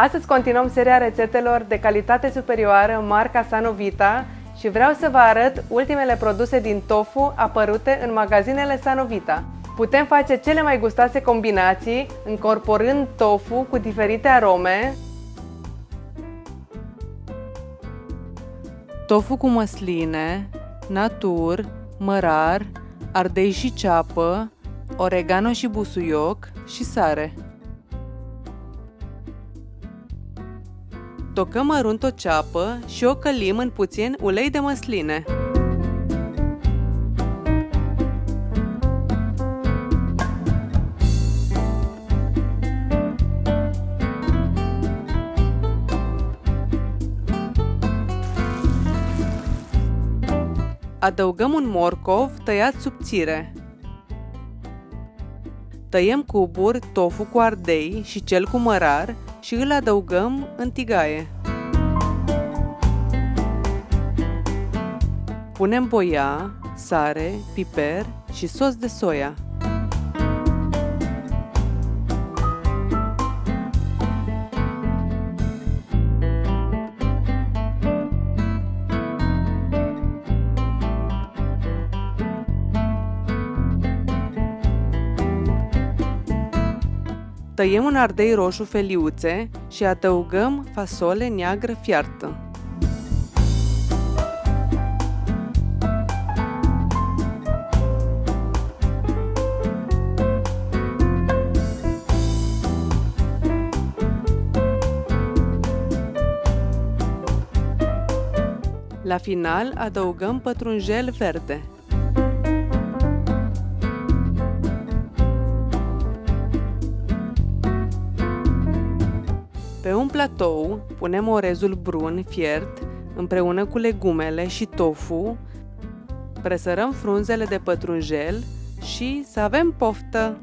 Astăzi continuăm seria rețetelor de calitate superioară marca Sanovita și vreau să vă arăt ultimele produse din tofu apărute în magazinele Sanovita. Putem face cele mai gustoase combinații încorporând tofu cu diferite arome. Tofu cu măsline, natur, mărar, ardei și ceapă, oregano și busuioc și sare. Tocăm mărunt o ceapă și o călim în puțin ulei de măsline. Adăugăm un morcov tăiat subțire. Tăiem cuburi tofu cu ardei și cel cu mărar și îl adăugăm în tigaie. Punem boia, sare, piper și sos de soia. Tăiem un ardei roșu feliuțe și adăugăm fasole neagră fiartă. La final adăugăm pătrunjel verde. Pe un platou punem orezul brun fiert împreună cu legumele și tofu, presărăm frunzele de pătrunjel și să avem poftă!